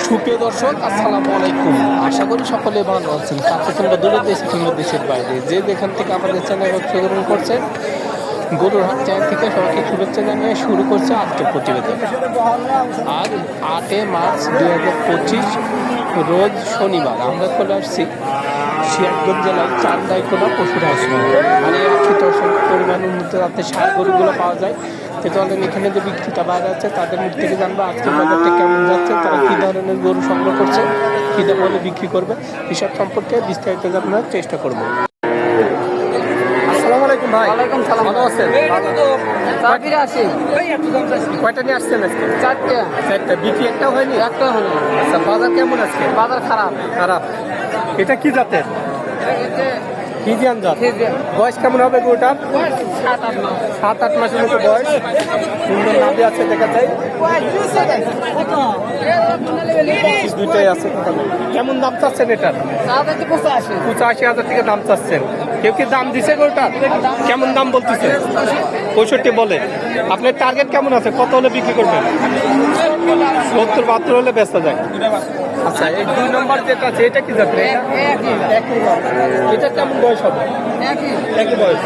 সুপ্রিয় দর্শক, আসসালামু আলাইকুম। আশা করি সকলে ভালো আছেন। কাছে কিংবা দূরের দেশে কিংবা দেশের বাইরে যে যেখান থেকে আমাদের চ্যানেল অংশগ্রহণ করছেন, গরুর হাট চ্যানেল থেকে সবাইকে শুভেচ্ছা জানিয়ে শুরু করছে আজকের প্রতিবেদন। আজ 8 মার্চ 2025 রোজ শনিবার। আমরা চলে আসছি সিরাজগঞ্জ জেলার চান্দাইকোনা পশুর হাসপাতাল। মানে 80% পরিমাণ উন্নত জাতের ষাঁড় গরুগুলো পাওয়া যায়। তাহলে এখানে যে বিক্রেতা বাইরে আছে তাদের মুখ থেকে জানবো আজকের বাজারটা কেমন যাচ্ছে, তারা কী ধরনের গরু সংগ্রহ করছে, কী দামে বিক্রি করবে, হিসাব সম্পর্কে বিস্তারিত জানার চেষ্টা করবো। আসসালামু আলাইকুম ভাই। ওয়ালাইকুম সালাম। ভালো আছেন? কয়টা নিয়ে আসছেন আজকে? চারটা। বিক্রি একটাও হয়নি? একটা হলো। আচ্ছা, বাজার কেমন আজকে? বাজার খারাপ। খারাপ। এটা কি জাতের? ফিজিয়ান জাত। বয়স কেমন হবে গরুটার? 7-8 মাসের মতো বয়স। সুন্দর নাভি আছে, দেখা যায়। দুইটাই আছে। কেমন দাম চাচ্ছেন এটার? 85,000 থেকে দাম চাচ্ছেন। কেউ কি দাম দিছে গরুটার? কেমন দাম বলতেছে? 65 বলে। আপনার টার্গেট কেমন আছে? কত হলে বিক্রি করবেন? 70-72 হলে বেচা যায়। আচ্ছা, এই 2 নম্বর যেটা আছে এটা কি জাতের? এটা কেমন বয়স হবে? একই বয়স।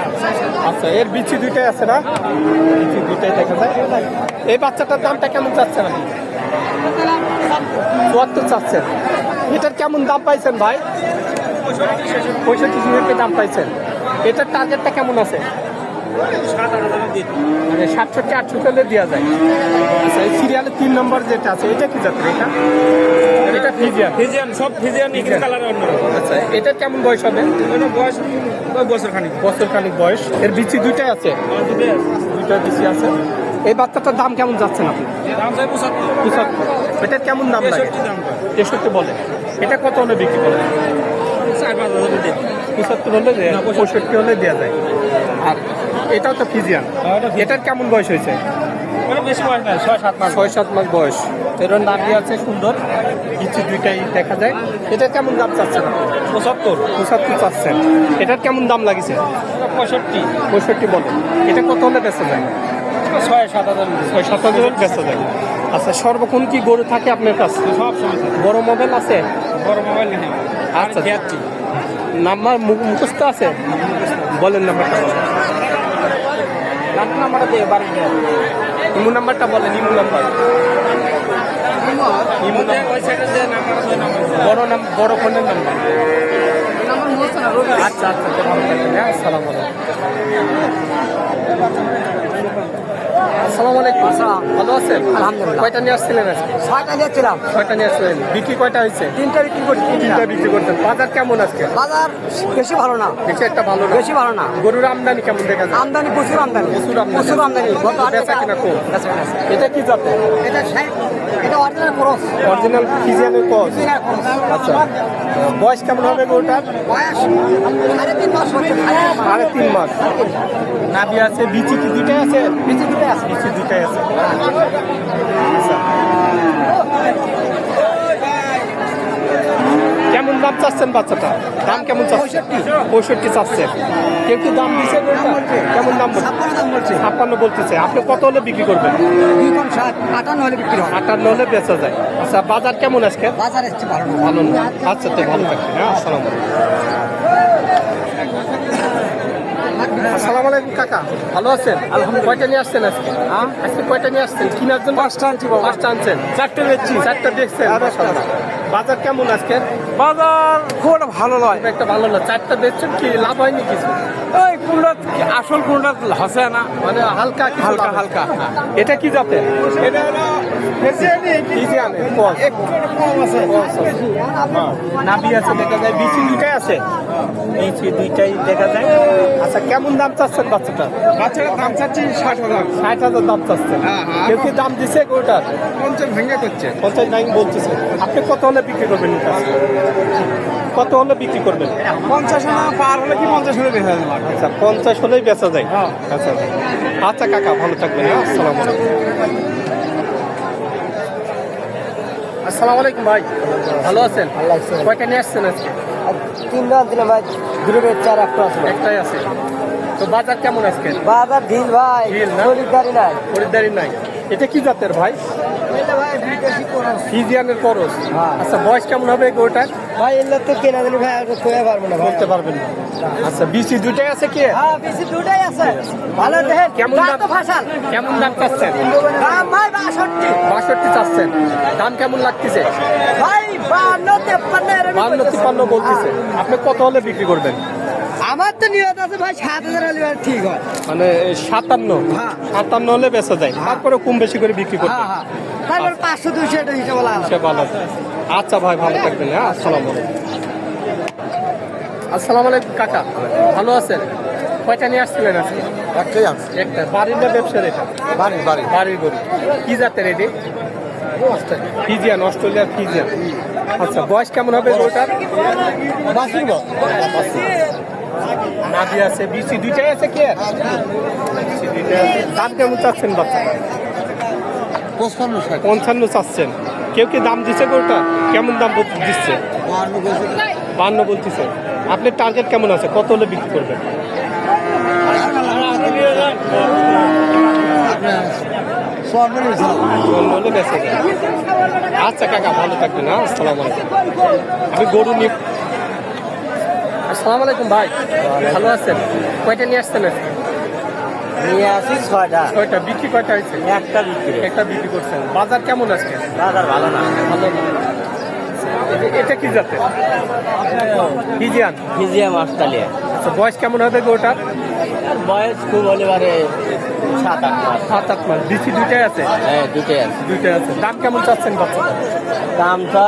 আচ্ছা, এর বিচি দুইটাই আছে না? বিচি দুইটাই দেখা যায়। এই বাচ্চাটার দামটা কেমন চাচ্ছেন আপনি? 74 চাচ্ছেন। এটার কেমন দাম পাইছেন ভাই? 65,000 দাম পাইছেন। এটার টার্গেটটা কেমন আছে? মানে 67-68 হলে দেওয়া যায়। আচ্ছা, এই সিরিয়ালের 3 নম্বর যেটা আছে এটা কি জাতের? এটা ফিজিয়ান। সব ফিজিয়ান কালার অন্য। আচ্ছা, এটার কেমন বয়স হবে? বয়স বছরখানিক বয়স। এর বিচি দুইটাই আছে? দুইটা বিচি আছে। এই বাচ্চাটার দাম কেমন যাচ্ছেন আপনি? 75। এটার কেমন দাম লাগে? 63 বলে। এটা কত হলে বিক্রি করবেন? 75 হলে, 65 হলে দেওয়া যায়। আর এটাও তো ফিজিয়ান। এটার কেমন বয়স হয়েছে? বেশি বয়স না, 6-7 মাস বয়স। এর নাভি আছে সুন্দর, কিছু দুইটাই দেখা যায়। এটার কেমন দাম চাচ্ছেন? 75 চাচ্ছেন। এটার কেমন দাম লাগিছে? 65 বলে। এটা কত হলে বেচা যায়? 6-7 হাজার বেচা যায়। আচ্ছা, সর্বক্ষণ কি গরু থাকে আপনার কাছে? সব সময় বড় মোবাইল আছে? বড় মোবাইল নেই। আচ্ছা, নাম্বার মুখস্থ আছে? বলেন নাম্বারটা। নাম্বারটা দিয়ে বাড়ি ইমো নাম্বারটা বলেন। ইমো নাম্বার বড় ফোনের নাম্বার। আচ্ছা, ভালো থাকবেন। হ্যাঁ, আসসালামু আলাইকুম। আসসালামু আলাইকুম। ভালো আছেন? আলহামদুলিল্লাহ। কয়টা নিয়ে আসছিলেন আজকে? 6টা দিয়েছিলাম। 6টা নিয়ে আসছিলেন। বিক্রি কয়টা হয়েছে? 3টা বিক্রি করছি। 3টা বিক্রি করছেন। বাজার কেমন আজকে? বাজার বেশি ভালো না। বেশি একটা ভালো না। বেশি ভালো না। গরুর আমদানি কেমন দেখা যায়? আমদানি প্রচুর আমদানি। প্রচুর আমদানি। বেচা কিনা কম। এটা কি জাতের? এটা অরিজিনাল ক্রস। অরিজিনাল ফিজিয়ানের ক্রস। আচ্ছা, বয়স কেমন হবে গরুটার? বয়স 3.5 মাস হচ্ছে। 3.5 মাস। নাভি আছে, বিচি কি দুইটাই আছে? বিচি দুটোই আছে। বিচি দুইটাই আছে। আচ্ছা, কেমন দাম চাচ্ছেন বাচ্চাটা? দাম কেমন চাচ্ছেন? 65 চাচ্ছেন। কেউ কি দাম দিচ্ছে? কেমন দাম বলছে? 56 বলতেছে। আপনি কত হলে বিক্রি করবেন? 58 হলে বিক্রি হয়। 58 হলে বেচা যায়। আচ্ছা, বাজার কেমন আজকে? বাজার এসছে ভালো না। ভালো না। আচ্ছা, তো ভালো থাকবেন। হ্যাঁ, আসসালামু আলাইকুম। আসসালামু আলাইকুম কাকা, ভালো আছেন? আলহামদুলিল্লাহ। কয়টা নিয়ে আসছেন আজকে? আজকে কয়টা নিয়ে আসছেন? কেনার জন্য? 5টা আনছি। 5টা আনছেন? 4টে বেচছি। 4টা দেখছেন? বাজার কেমন আজকে? বাজার খুব ভালো নয়। একটা ভালো না। 4টা বেচছেন, কি লাভ হয়নি কিছু? ওই কোনটা আসল কোনটা হসে না, মানে হালকা কিছু হালকা লাভ। হালকা। এটা কি জাতের? এটা হলো ফিজিয়ানের ক্রস। একটু কম আছে। নাভি আছে দেখা যায়, বিচি দুইটাই আছে। বিচি দুইটাই দেখা যায়। আচ্ছা, কেমন দাম চাচ্ছেন বাচ্চাটা? বাচ্চাটার দাম চাচ্ছি 60,000। 60,000 দাম চাচ্ছেন। কেউ কি দাম দিছে গরুটার? 50 ভেঙে করছে। 50 নাই বলতেছে। আপনি কত হলে বিক্রি করবেন এটা? কত হলে বিক্রি করবেন? 50 না পার হলে কি 50 হলে বেচা যাবে। আচ্ছা, 50 হলেই বেচা যায়। আচ্ছা আচ্ছা কাকা, ভালো থাকবেন। হ্যাঁ, আসসালামু আলাইকুম। আসসালামু আলাইকুম ভাই, ভালো আছেন? কয়টা নিয়ে আসছেন আজকে? 3টা দিলাম ভাই। গ্রুপের 4 একটা আছে। একটাই আছে। তো বাজার কেমন আজকে? বাজার ঢিল ভাই, ঢিল না? খরিদ্দারি নাই। খরিদ্দারি নাই। এটা কি জাতের ভাই? এটা ভাই ফিজিয়ানের করস। হ্যাঁ। আচ্ছা বয়স কেমন হবে গরুটার? ভাই এগুলো তো কেনা জানি ভাই আর কয়ে পারবো না ভাই। বলতে পারবেন না। আচ্ছা বিসি দুইটাই আছে কি? হ্যাঁ বেশি দুটাই আছে ভালো দেখেন কেমন দাম দাম? তো ফাসাল কেমন দাম চাচ্ছেন? দাম ভাই 62 62 চাচ্ছেন। দাম কেমন লাগতেছে? ভাই 52 53 এর 52 53 বলতেছে। আপনি কত হলে বিক্রি করবেন? আমার তো নিয়ত আছে ভাই 7000 হলে ভাই ঠিক হয়। মানে 57 হ্যাঁ। 57 হলে বেচা যায়, তারপরে কম বেশি করে বিক্রি করবেন। হ্যাঁ হ্যাঁ তারপর 500 200 এটা হিসাব বলা সে ভালো আছে। আচ্ছা ভাই ভালো থাকবেন। হ্যাঁ আসসালামু আলাইকুম। আসসালামু আলাইকুম কাকা, ভালো আছেন? কয়টা নিয়ে আসছিলেন আজকে? একটাই আছে একটা। বাড়ির না ব্যবসার এটা? বাড়ি বাড়ি বাড়ির গরু। কি জাতের এটি? ফিজিয়ান, অস্ট্রেলিয়ার ফিজিয়ান। আচ্ছা বয়স কেমন হবে গরুটার? বাসুর গো নাভি আছে, বিসি দুইটাই আছে কি? বিসি দুইটাই আছে। দাম কেমন চাচ্ছেন বাচ্চা? 55 60 55 চাচ্ছেন। কেউ কি দাম দিচ্ছে গরুটা? কেমন দাম দিচ্ছে? 52 বলতেছে। আপনার টার্গেট কেমন আছে? কত হলে বিক্রি করবেন? 52 হলে বেঁচে যায়। আচ্ছা কাকা ভালো থাকবেন। হ্যাঁ আসসালামু আলাইকুম। আমি গরু নিয়ে আসসালামু আলাইকুম ভাই, ভালো আছেন? কয়টা নিয়ে আসছেন আজকে? নিয়ে আসি 6টা কয়টা বিক্রি? কয়টা হয়েছে? একটা বিক্রি একটা বিক্রি করছেন। বাজার কেমন আজকে? বাজার ভালো না ভালো না। এটা কি জাতের? ফিজিয়ান। ফিজিয়াম অস্ট্রেলিয়া আচ্ছা বয়স কেমন হবে গরুটার? আর বয়স খুব হলে পারে 7-8 মাস 7-8 মাস। বিসি দুইটাই আছে? হ্যাঁ দুটোই আছে দুইটাই আছে। দাম কেমন চাচ্ছেন বাচ্চাটা? দামটা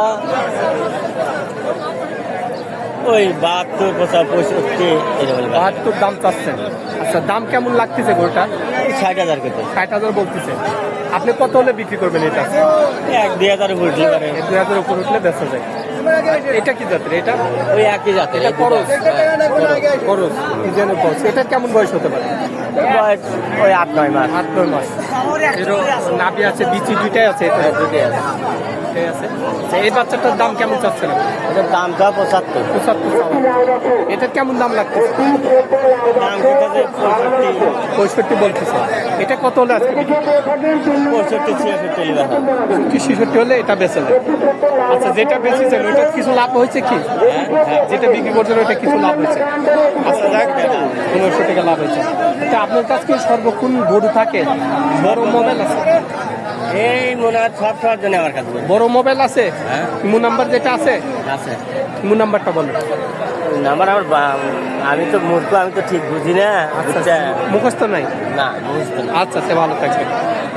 ওই 72 65 এরকম 72 দাম চাচ্ছেন। আচ্ছা দাম কেমন লাগতেছে গরুটা? 60,000 কত 60,000 বলতেছে। আপনি কত হলে বিক্রি করবেন এটা? 1-2,000 উঠলে পারে 2000 উপর উঠলে বেচা যায়। এটা কি জাতের? এটা ওই একই জাতের এটা করস। করস ফিজিয়ানের করস। এটা কেমন বয়স হতে পারে? বয়স ওই 8-9 মাস 8-9 মাস। এরও নাভি আছে, বিচি দুইটাই আছে। এটা দুইটাই আছে। দুইটাই আছে। আচ্ছা, এই বাচ্চাটার দাম কেমন চাচ্ছেন? এটার দামটা 75 75 চাওয়া। এটা কেমন দাম লাগতেছে? দাম কোথাতে 65 বলতেছে। এটা কত হলে আজকে বিক্রি? 65-66 লিবার হবে 66 হলে এটা বেচা যায়। আচ্ছা যেটা বেচেছেন ওইটা কিছু লাভ হয়েছে কি? যেটা বিক্রি করছেন ওইটা কিছু লাভ হয়েছে? আচ্ছা যাক 1500 টাকা লাভ হয়েছে। তা আপনার কাছে সর্বক্ষণ গরু থাকে? বড় মোবাইল আছে? এই মনে হয় সব সবার জন্য আমার কাছে বড় মোবাইল আছে? হ্যাঁ ইমো নাম্বার যেটা আছে, আছে ইমো নাম্বারটা বলেন। নাম্বার আমার আমি তো মূর্খ আমি তো ঠিক বুঝি না আচ্ছা মুখস্থ নাই? না বুঝতে না আচ্ছা সে ভালো থাকবেন।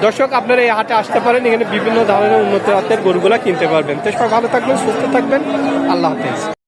দর্শক আপনারা এই হাটে আসতে পারেন, এখানে বিভিন্ন ধরনের উন্নত জাতের গরুগুলা কিনতে পারবেন। তো সব ভালো থাকবেন, সুস্থ থাকবেন। আল্লাহ হাফেজ।